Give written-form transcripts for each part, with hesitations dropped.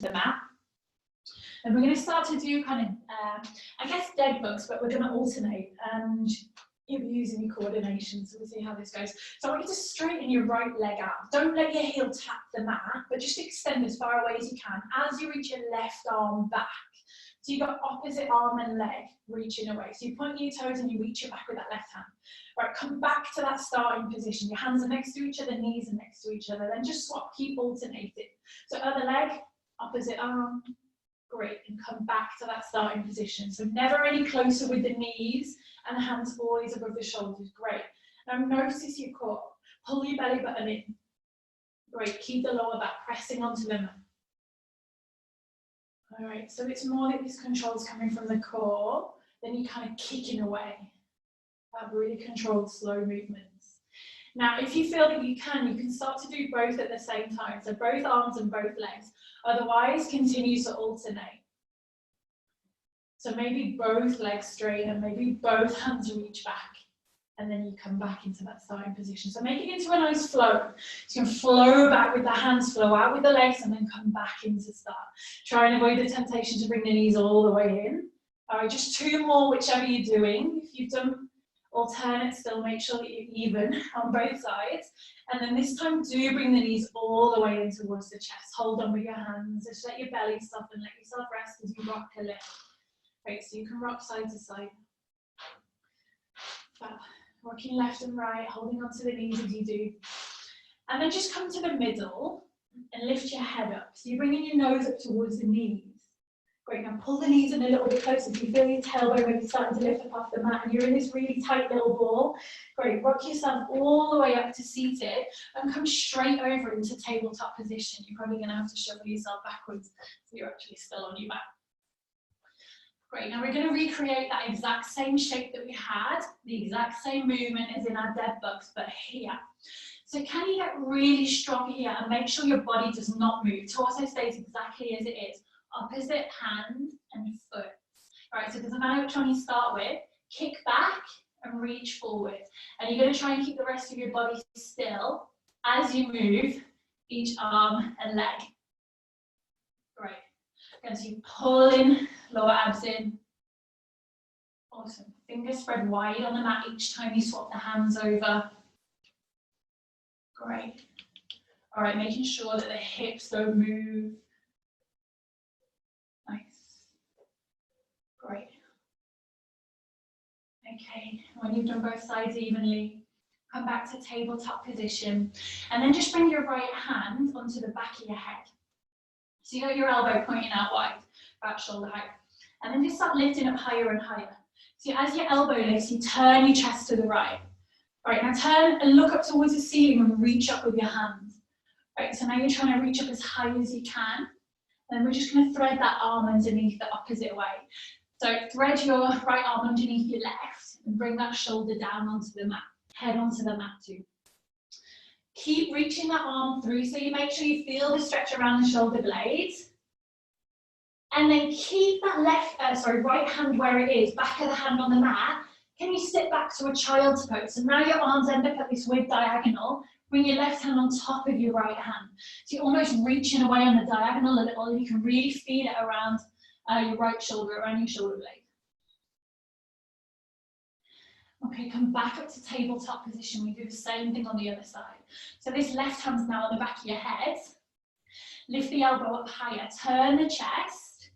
the mat. And we're going to start to do kind of, I guess, dead bugs, but we're going to alternate. And you'll be using your coordination, so we'll see how this goes. So I want you to straighten your right leg out. Don't let your heel tap the mat, but just extend as far away as you can as you reach your left arm back. So you've got opposite arm and leg reaching away. So you point your toes and you reach your back with that left hand. Right, come back to that starting position. Your hands are next to each other, knees are next to each other. Then just swap, keep alternating. So other leg, opposite arm. Great, and come back to that starting position. So never any closer with the knees and the hands always above the shoulders. Great. Now notice your core. Pull your belly button in. Great, keep the lower back pressing onto the mat. All right, so it's more that this control is coming from the core, then you're kind of kicking away. That really controlled slow movements. Now, if you feel that you can start to do both at the same time. So both arms and both legs. Otherwise, continue to alternate. So maybe both legs straighten, maybe both hands reach back, and then you come back into that starting position. So make it into a nice flow. So you can flow back with the hands, flow out with the legs, and then come back into start. Try and avoid the temptation to bring the knees all the way in. All right, just two more, whichever you're doing. If you've done alternate, still make sure that you're even on both sides. And then this time, do bring the knees all the way in towards the chest. Hold on with your hands. Just let your belly soften. Let yourself rest as you rock a little. Great, so you can rock side to side. Fab. Rocking left and right, holding onto the knees as you do. And then just come to the middle and lift your head up. So you're bringing your nose up towards the knees. Great, now pull the knees in a little bit closer. If you feel your tailbone when you're starting to lift up off the mat and you're in this really tight little ball, great, rock yourself all the way up to seated and come straight over into tabletop position. You're probably going to have to shuffle yourself backwards so you're actually still on your back. Great, now we're going to recreate that exact same shape that we had, the exact same movement as in our dead bugs, but here. So can you get really strong here and make sure your body does not move? Torso stays exactly as it is. Opposite hand and foot. All right, so it doesn't matter which one you start with, kick back and reach forward. And you're going to try and keep the rest of your body still as you move each arm and leg. Great. Again, so you pull in, lower abs in. Awesome. Fingers spread wide on the mat each time you swap the hands over. Great. All right, making sure that the hips don't move. Nice. Great. Okay, when you've done both sides evenly, come back to tabletop position. And then just bring your right hand onto the back of your head. So you got your elbow pointing out wide, about shoulder height. And then just start lifting up higher and higher. So as your elbow lifts, you turn your chest to the right. All right, now turn and look up towards the ceiling and reach up with your hands. All right, so now you're trying to reach up as high as you can. And we're just going to thread that arm underneath the opposite way. So thread your right arm underneath your left and bring that shoulder down onto the mat, head onto the mat too. Keep reaching that arm through so you make sure you feel the stretch around the shoulder blades. And then keep that right hand where it is, back of the hand on the mat. Can you sit back to a child's pose? So now your arms end up at this weird diagonal. Bring your left hand on top of your right hand. So you're almost reaching away on the diagonal a little, and you can really feel it around your right shoulder, around your shoulder blade. Okay, come back up to tabletop position. We do the same thing on the other side. So this left hand's now on the back of your head. Lift the elbow up higher, turn the chest.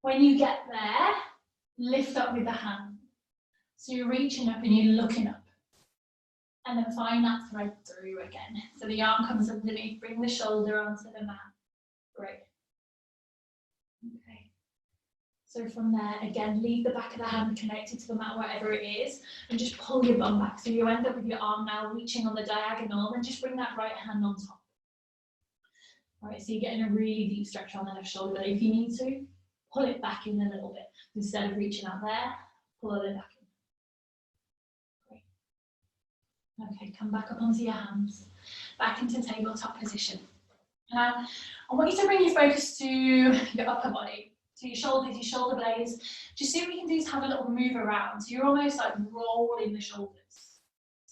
When you get there, lift up with the hand. So you're reaching up and you're looking up. And then find that thread through again. So the arm comes underneath, bring the shoulder onto the mat. Great. Okay. So from there, again, leave the back of the hand connected to the mat wherever it is, and just pull your bum back. So you end up with your arm now reaching on the diagonal, and just bring that right hand on top. All right, so you're getting a really deep stretch on the left shoulder, but if you need to, pull it back in a little bit. Instead of reaching out there, pull it back in. Okay, come back up onto your hands, back into tabletop position. Now, I want you to bring your focus to your upper body, to your shoulders, your shoulder blades. Just see what you can do is have a little move around. So you're almost like rolling the shoulders.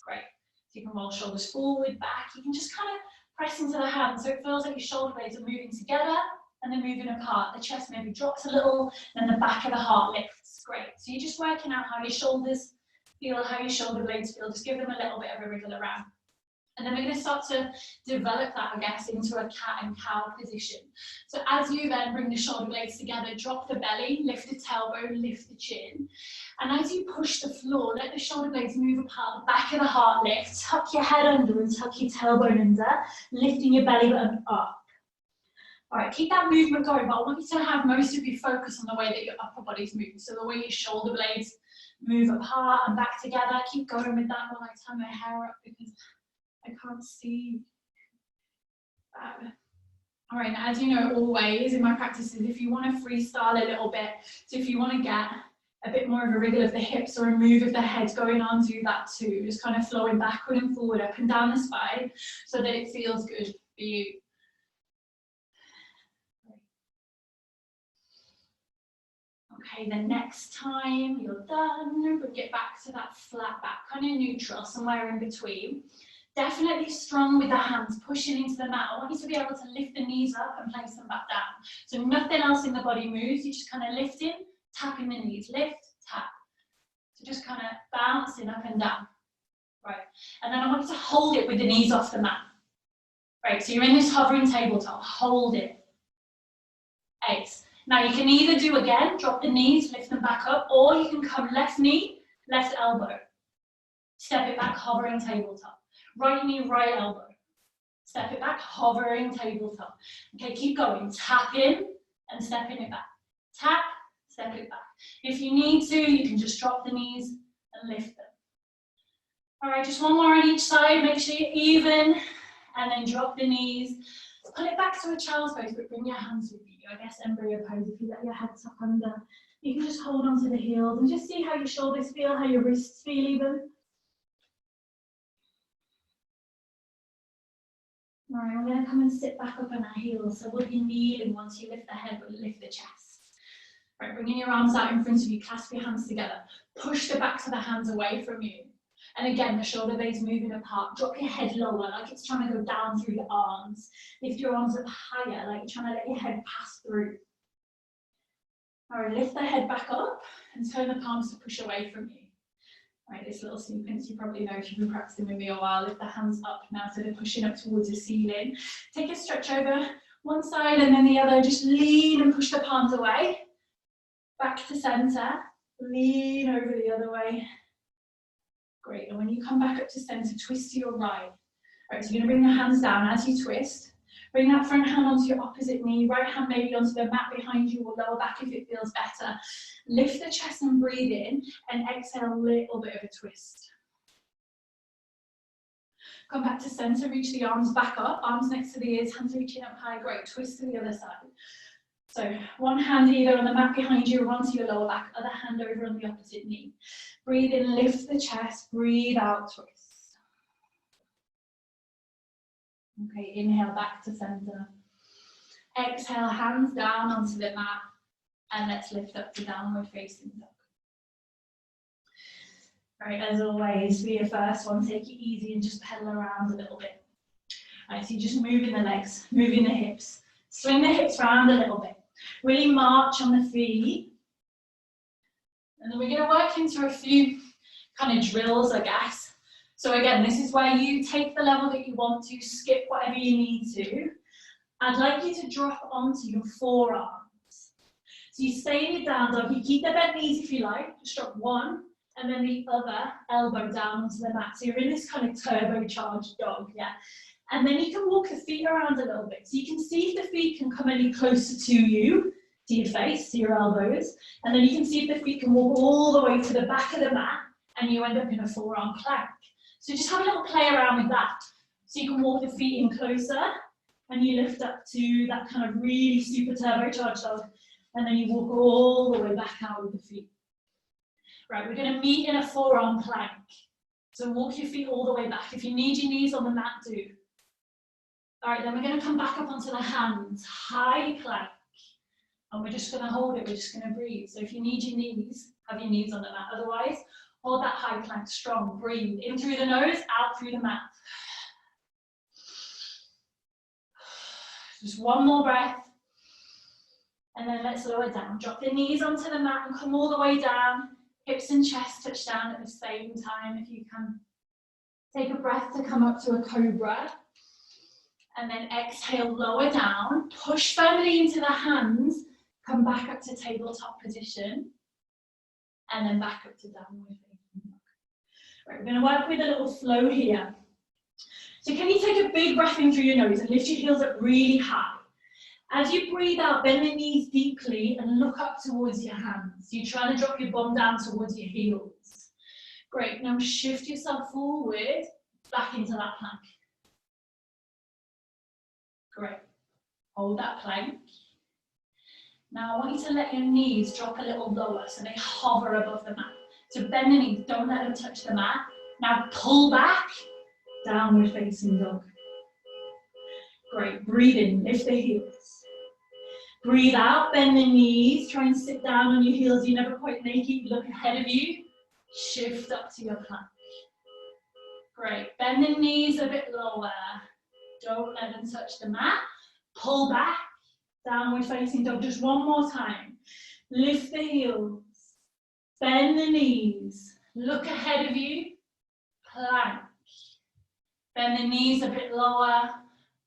Great. So you can roll shoulders forward, back. You can just kind of press into the hands so it feels like your shoulder blades are moving together and then moving apart. The chest maybe drops a little, then the back of the heart lifts. Great. So you're just working out how your shoulders feel, how your shoulder blades feel. Just give them a little bit of a wriggle around. And then we're going to start to develop that, I guess, into a cat and cow position. So as you then bring the shoulder blades together, drop the belly, lift the tailbone, lift the chin. And as you push the floor, let the shoulder blades move apart, the back of the heart lifts, tuck your head under and tuck your tailbone under, lifting your belly button up. All right, keep that movement going, but I want you to have most of your focus on the way that your upper body's moving. So the way your shoulder blades move apart and back together. Keep going with that while I tie my hair up because I can't see. All right, now as you know, always in my practices, if you want to freestyle a little bit, so if you want to get a bit more of a wriggle of the hips or a move of the head going on, do that too. Just kind of flowing backward and forward, up and down the spine, so that it feels good for you. Okay, the next time you're done, bring it back to that flat back, kind of neutral, somewhere in between. Definitely strong with the hands, pushing into the mat. I want you to be able to lift the knees up and place them back down. So nothing else in the body moves, you're just kind of lifting, tapping the knees, lift, tap. So just kind of bouncing up and down. Right, and then I want you to hold it with the knees off the mat. Right, so you're in this hovering tabletop, hold it. Ace. Now you can either do again, drop the knees, lift them back up, or you can come left knee, left elbow. Step it back, hovering tabletop. Right knee, right elbow. Step it back, hovering tabletop. Okay, keep going. Tap in and stepping it back. Tap, step it back. If you need to, you can just drop the knees and lift them. All right, just one more on each side. Make sure you're even, and then drop the knees. Pull it back to a child's pose, but bring your hands with you. I guess embryo pose, if you let your head tuck under. You can just hold onto the heels and just see how your shoulders feel, how your wrists feel even. All right, we're going to come and sit back up on our heels. So we'll be kneeling once you lift the head, but lift the chest. All right, bringing your arms out in front of you, clasp your hands together. Push the backs of the hands away from you. And again, the shoulder blades moving apart. Drop your head lower, like it's trying to go down through your arms. Lift your arms up higher, like you're trying to let your head pass through. All right, lift the head back up and turn the palms to push away from you. All right, this little sequence you probably know if you've been practicing with me a while. Lift the hands up now, so they're pushing up towards the ceiling. Take a stretch over one side and then the other. Just lean and push the palms away. Back to center. Lean over the other way. Great, and when you come back up to center, twist to your right. All right, so you're gonna bring your hands down as you twist. Bring that front hand onto your opposite knee, right hand maybe onto the mat behind you or lower back if it feels better. Lift the chest and breathe in, and exhale a little bit of a twist. Come back to center, reach the arms back up, arms next to the ears, hands reaching up high, great, twist to the other side. So one hand either on the mat behind you or onto your lower back, other hand over on the opposite knee. Breathe in, lift the chest, breathe out, twist. Okay, inhale back to center. Exhale, hands down onto the mat, and let's lift up to downward facing dog. Right, as always, for your first one, take it easy and just pedal around a little bit. Right, so you're just moving the legs, moving the hips. Swing the hips around a little bit. Really march on the feet. And then we're going to work into a few kind of drills, I guess. So again, this is where you take the level that you want to, skip whatever you need to. I'd like you to drop onto your forearms. So you stay in your down dog, you keep the bent knees if you like, just drop one, and then the other elbow down onto the mat. So you're in this kind of turbocharged dog, yeah. And then you can walk the feet around a little bit. So you can see if the feet can come any closer to you, to your face, to your elbows. And then you can see if the feet can walk all the way to the back of the mat, and you end up in a forearm plank. So just have a little play around with that. So you can walk the feet in closer, and you lift up to that kind of really super turbocharged dog. And then you walk all the way back out with the feet. Right, we're going to meet in a forearm plank. So walk your feet all the way back. If you need your knees on the mat, do. All right, then we're going to come back up onto the hands, high plank. And we're just going to hold it, we're just going to breathe. So if you need your knees, have your knees on the mat. Otherwise, hold that high plank strong. Breathe in through the nose, out through the mouth. Just one more breath. And then let's lower down. Drop the knees onto the mat and come all the way down. Hips and chest touch down at the same time if you can. Take a breath to come up to a cobra. And then exhale, lower down. Push firmly into the hands. Come back up to tabletop position. And then back up to downward facing dog. Right, we're going to work with a little flow here. So can you take a big breath in through your nose and lift your heels up really high? As you breathe out, bend the knees deeply and look up towards your hands. You're trying to drop your bum down towards your heels. Great, now shift yourself forward, back into that plank. Great, hold that plank. Now I want you to let your knees drop a little lower so they hover above the mat. So bend the knees, don't let them touch the mat. Now pull back, downward facing dog. Great, breathe in, lift the heels. Breathe out, bend the knees, try and sit down on your heels. You never quite make it, look ahead of you. Shift up to your plank. Great, bend the knees a bit lower. Don't let them touch the mat. Pull back, downward facing dog. Just one more time. Lift the heels, bend the knees, look ahead of you, plank. Bend the knees a bit lower,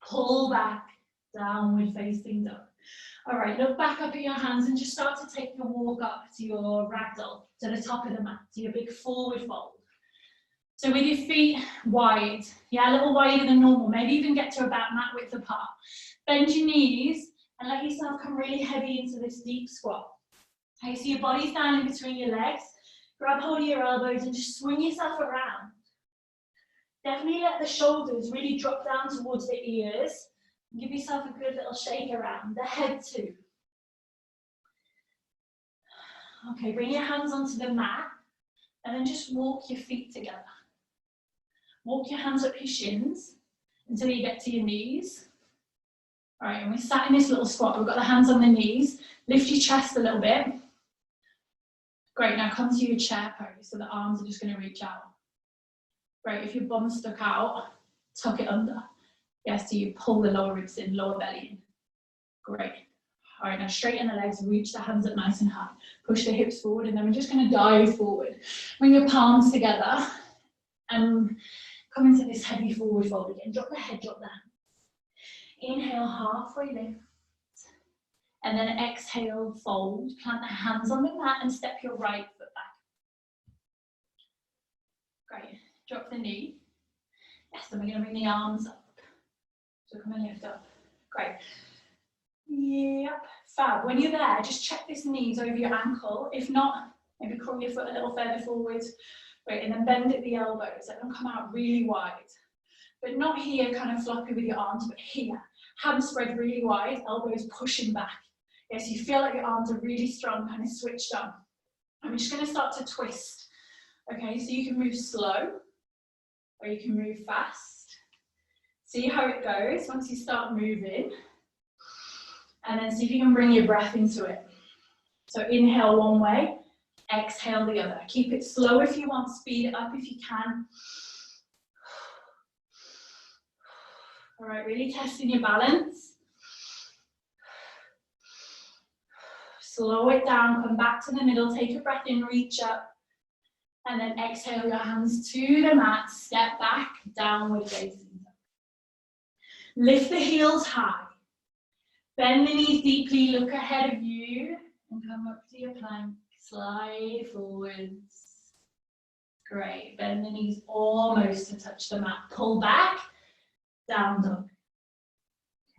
pull back, downward facing dog. All right, look back up at your hands and just start to take your walk up to your ragdoll, to the top of the mat, to your big forward fold. So with your feet wide, yeah, a little wider than normal, maybe even get to about mat width apart. Bend your knees and let yourself come really heavy into this deep squat. Okay, so your body's down in between your legs. Grab hold of your elbows and just swing yourself around. Definitely let the shoulders really drop down towards the ears. Give yourself a good little shake around, the head too. Okay, bring your hands onto the mat and then just walk your feet together. Walk your hands up your shins until you get to your knees. All right, and we're sat in this little squat. We've got the hands on the knees. Lift your chest a little bit. Great, now come to your chair pose, so the arms are just going to reach out. Great, if your bum's stuck out, tuck it under. Yes, so you pull the lower ribs in, lower belly in. Great. All right, now straighten the legs, reach the hands up nice and high. Push the hips forward, and then we're just going to dive forward. Bring your palms together and come into this heavy forward fold again. Drop the head, drop the hands. Inhale, halfway lift. And then exhale, fold. Plant the hands on the mat and step your right foot back. Great. Drop the knee. Yes, then we're going to bring the arms up. So come and lift up. Great. Yep. Fab. When you're there, just check this knees over your ankle. If not, maybe crawl your foot a little further forward. Great. And then bend at the elbows. Let them come out really wide. But not here, kind of floppy with your arms, but here. Hands spread really wide, elbows pushing back. Yes, you feel like your arms are really strong, kind of switched on. And we're just going to start to twist. Okay, so you can move slow, or you can move fast. See how it goes once you start moving. And then see if you can bring your breath into it. So inhale one way, exhale the other. Keep it slow if you want, speed it up if you can. All right, really testing your balance. Slow it down, come back to the middle, take a breath in, reach up. And then exhale your hands to the mat, step back, downward facing. Lift the heels high. Bend the knees deeply, look ahead of you, and come up to your plank. Slide forwards. Great, bend the knees almost to touch the mat. Pull back, down dog.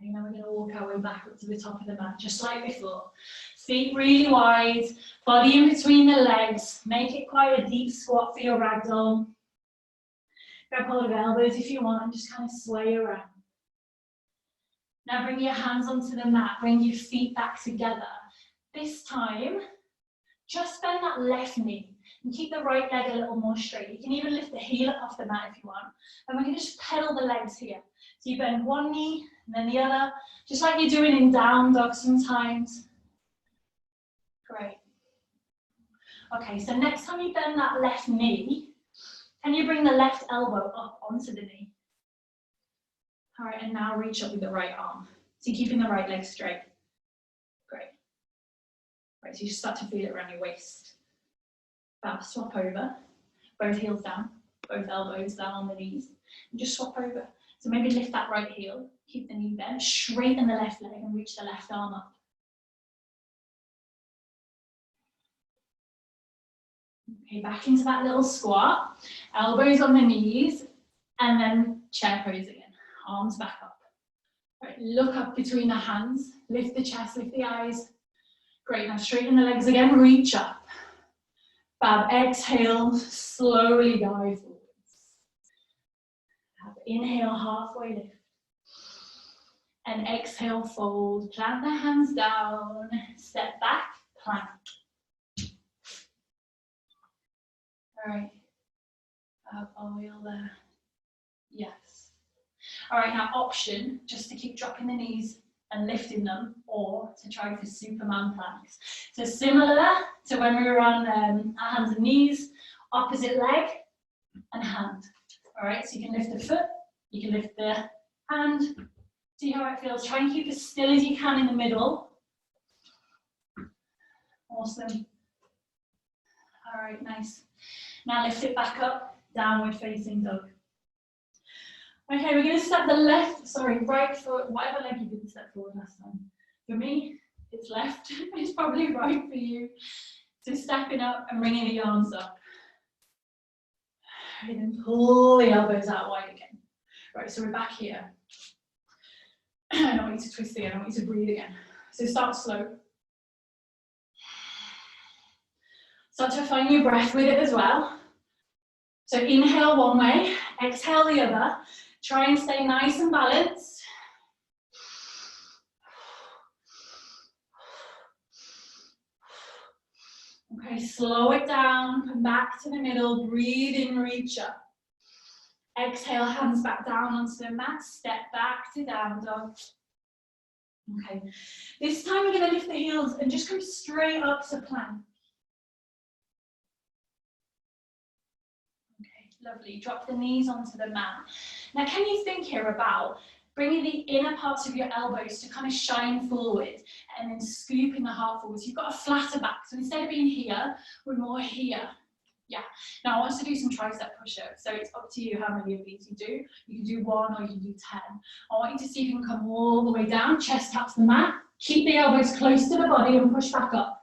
Okay, now we're going to walk our way back up to the top of the mat, just like before. Feet really wide, body in between the legs. Make it quite a deep squat for your ragdoll. Grab hold of elbows if you want and just kind of sway around. Now bring your hands onto the mat, bring your feet back together. This time, just bend that left knee and keep the right leg a little more straight. You can even lift the heel up off the mat if you want. And we're going to just pedal the legs here. So you bend one knee and then the other, just like you're doing in down dog sometimes. Great. Okay, so next time you bend that left knee, can you bring the left elbow up onto the knee? All right, and now reach up with the right arm. So you're keeping the right leg straight. Great. Right, so you just start to feel it around your waist. Fab, swap over, both heels down, both elbows down on the knees, and just swap over. So maybe lift that right heel, keep the knee bent, straighten the left leg and reach the left arm up. Okay, back into that little squat, elbows on the knees, and then chair pose again, arms back up. Right, look up between the hands, lift the chest, lift the eyes. Great, now straighten the legs again, reach up. Fab, exhale, slowly dive forwards. Fab, inhale, halfway lift. And exhale, fold, plant the hands down, step back, plank. All right, oil there, yes. All right, now option, just to keep dropping the knees and lifting them, or to try for Superman planks. So similar to when we were on our hands and knees, opposite leg and hand. All right, so you can lift the foot, you can lift the hand, see how it feels. Try and keep as still as you can in the middle. Awesome. All right, nice. Now lift it back up, downward facing dog. Okay, we're going to step the right foot, whatever leg you didn't step forward last time. For me, it's left. It's probably right for you. So stepping up and bringing the arms up. And then pull the elbows out wide again. Right, so we're back here. I don't want you to twist again, I want you to breathe again. So start slow. Start to find your breath with it as well. So inhale one way, exhale the other. Try and stay nice and balanced. Okay, slow it down, come back to the middle, breathe in, reach up. Exhale, hands back down onto the mat, step back to down dog. Okay, this time we're going to lift the heels and just come straight up to plank. Lovely, drop the knees onto the mat. Now can you think here about bringing the inner parts of your elbows to kind of shine forward and then scooping the heart forward. So you've got a flatter back. So instead of being here, we're more here. Yeah. Now I want us to do some tricep push-ups. So it's up to you how many of these you do. You can do 1 or you can do 10. I want you to see if you can come all the way down, chest taps the mat. Keep the elbows close to the body and push back up.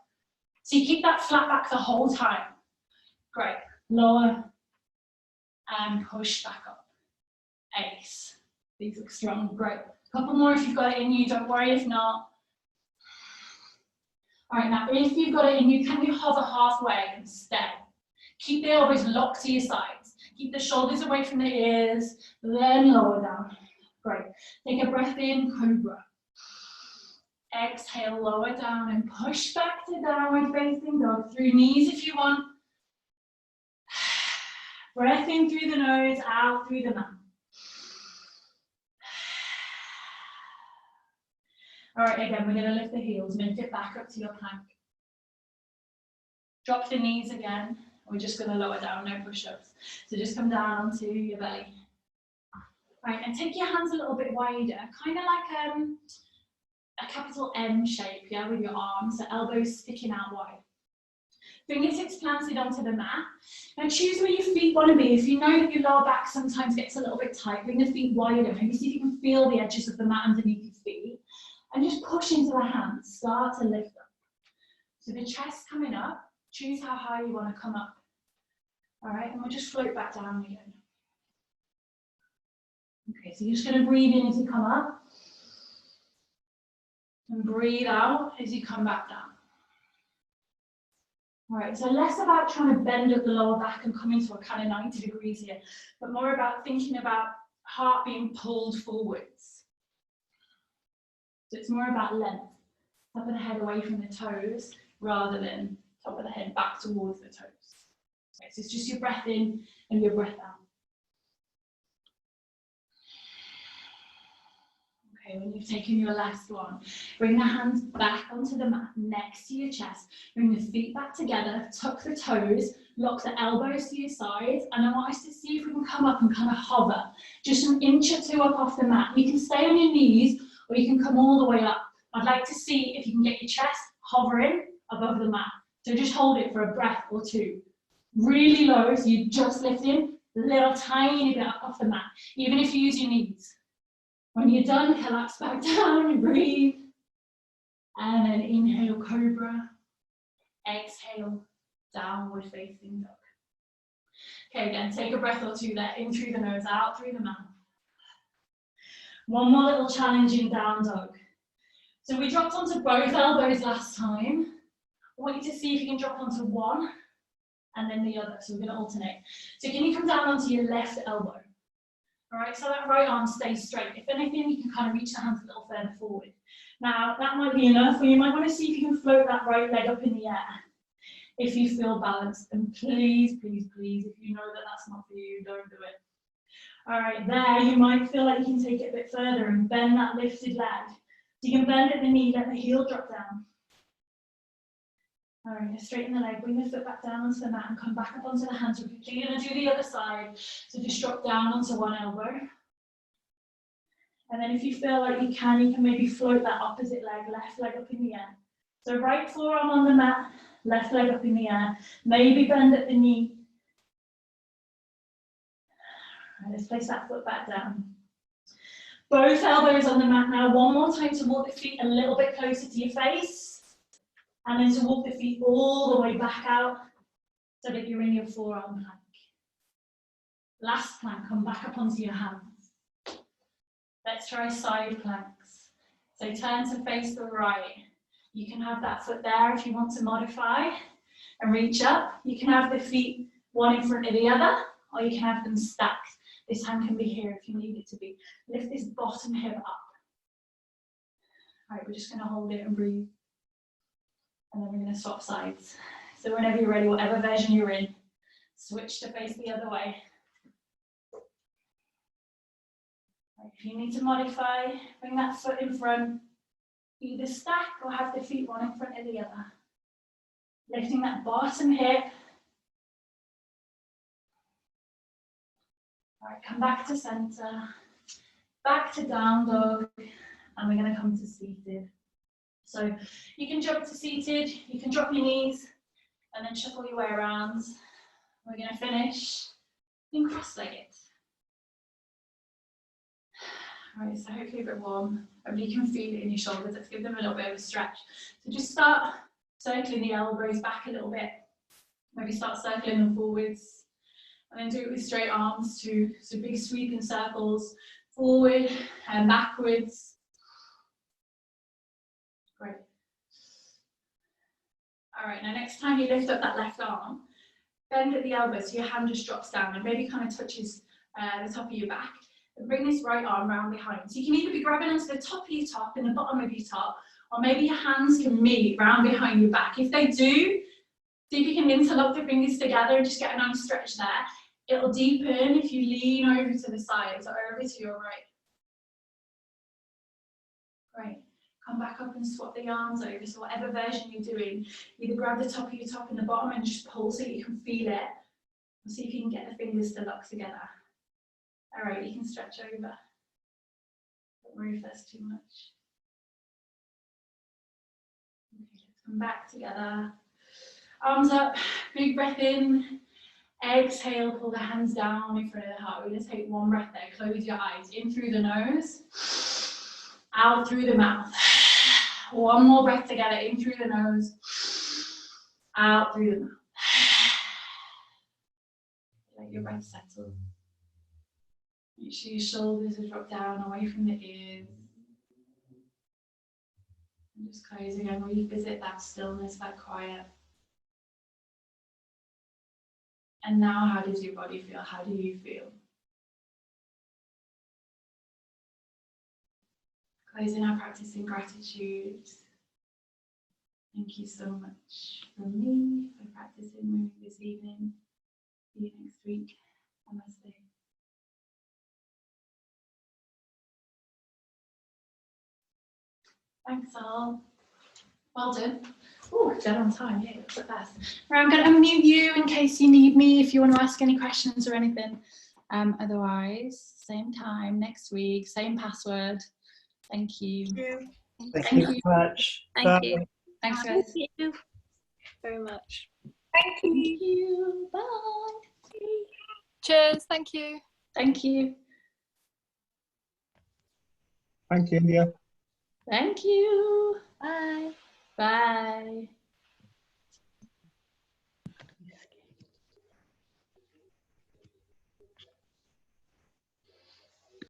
So you keep that flat back the whole time. Great. Lower. And push back up. Ace. These look strong. Great. A couple more if you've got it in you. Don't worry if not. All right, now if you've got it in you, can you hover halfway and stay? Keep the elbows locked to your sides. Keep the shoulders away from the ears. Then lower down. Great. Take a breath in, cobra. Exhale, lower down and push back to downward facing dog. Through knees if you want. Breath in through the nose, out through the mouth. All right, again, we're going to lift the heels, lift it back up to your plank. Drop the knees again. We're just going to lower down, no push-ups. So just come down onto your belly. Right, and take your hands a little bit wider, kind of like a capital M shape, yeah, with your arms, the elbows sticking out wide. Fingertips planted onto the mat. Now choose where your feet want to be. If you know that your lower back sometimes gets a little bit tight, bring the feet wider. Maybe see if you can feel the edges of the mat underneath your feet. And just push into the hands. Start to lift up. So the chest coming up. Choose how high you want to come up. All right, and we'll just float back down again. Okay, so you're just going to breathe in as you come up. And breathe out as you come back down. All right, so less about trying to bend up the lower back and come into a kind of 90 degrees here, but more about thinking about heart being pulled forwards. So it's more about length, top of the head away from the toes, rather than top of the head back towards the toes. Okay, so it's just your breath in and your breath out. Okay, when you've taken your last one, bring the hands back onto the mat next to your chest. Bring the feet back together, tuck the toes, lock the elbows to your sides, and I want us to see if we can come up and kind of hover. Just an inch or two up off the mat. You can stay on your knees or you can come all the way up. I'd like to see if you can get your chest hovering above the mat. So just hold it for a breath or two. Really low, so you're just lifting a little tiny bit up off the mat, even if you use your knees. When you're done, collapse back down and breathe. And then inhale, cobra. Exhale, downward facing dog. Okay, again, take a breath or two there, in through the nose, out through the mouth. One more little challenging down dog. So we dropped onto both elbows last time. I want you to see if you can drop onto one and then the other, so we're going to alternate. So can you come down onto your left elbow? All right, so that right arm stays straight. If anything, you can kind of reach the hands a little further forward. Now, that might be enough, or you might want to see if you can float that right leg up in the air. If you feel balanced, and please, please, please, if you know that that's not for you, don't do it. All right, there, you might feel like you can take it a bit further and bend that lifted leg. So you can bend at the knee, let the heel drop down. All right, straighten the leg, bring the foot back down onto the mat and come back up onto the hands. We're going to do the other side. So just drop down onto one elbow. And then if you feel like you can maybe float that opposite leg, left leg up in the air. So right forearm on the mat, left leg up in the air. Maybe bend at the knee. All right, let's place that foot back down. Both elbows on the mat now. One more time to walk the feet a little bit closer to your face. And then to walk the feet all the way back out so that you're in your forearm plank. Last plank, come back up onto your hands. Let's try side planks. So turn to face the right. You can have that foot there if you want to modify and reach up. You can have the feet one in front of the other, or you can have them stacked. This hand can be here if you need it to be. Lift this bottom hip up. All right, we're just going to hold it and breathe. And then we're going to swap sides. So whenever you're ready, whatever version you're in, switch to face the other way. Right, if you need to modify, bring that foot in front. Either stack or have the feet one in front of the other. Lifting that bottom hip. All right, come back to center. Back to down dog. And we're going to come to seated. So you can jump to seated, you can drop your knees, and then shuffle your way around. We're going to finish in cross-legged. All right, so hopefully a bit warm. Hopefully you can feel it in your shoulders. Let's give them a little bit of a stretch. So just start circling the elbows back a little bit. Maybe start circling them forwards. And then do it with straight arms too. So big sweeping circles, forward and backwards. Great. All right, now next time you lift up that left arm, bend at the elbow so your hand just drops down and maybe kind of touches the top of your back. And bring this right arm round behind. So you can either be grabbing onto the top of your top and the bottom of your top, or maybe your hands can meet round behind your back. If they do, see if you can interlock the fingers together and just get a nice stretch there. It'll deepen if you lean over to the sides or over to your right. Great. Come back up and swap the arms over. So whatever version you're doing, either grab the top of your top and the bottom and just pull so you can feel it. And see if you can get the fingers to lock together. All right, you can stretch over. Don't worry if that's too much. Okay, let's come back together. Arms up, big breath in. Exhale, pull the hands down in front of the heart. We're going to take one breath there. Close your eyes. In through the nose, out through the mouth. One more breath together. In through the nose, out through the mouth. Let your breath settle. Make sure your shoulders are dropped down away from the ears. And just closing and revisit that stillness, that quiet. And now, how does your body feel? How do you feel? Closing our practice in gratitude. Thank you so much from me for practicing with me this evening. See you next week. Namaste. Thanks all. Well done. Oh, dead on time. Yeah, that's the best. Right, I'm going to unmute you in case you need me, if you want to ask any questions or anything. Otherwise, same time next week, same password. Thank you. Thank you so much. Thank Bye. you. Thanks, guys. Thank you. very much. Thank you. Bye. Cheers. Thank you. Thank you. Thank you, India. Thank you. Bye. Bye.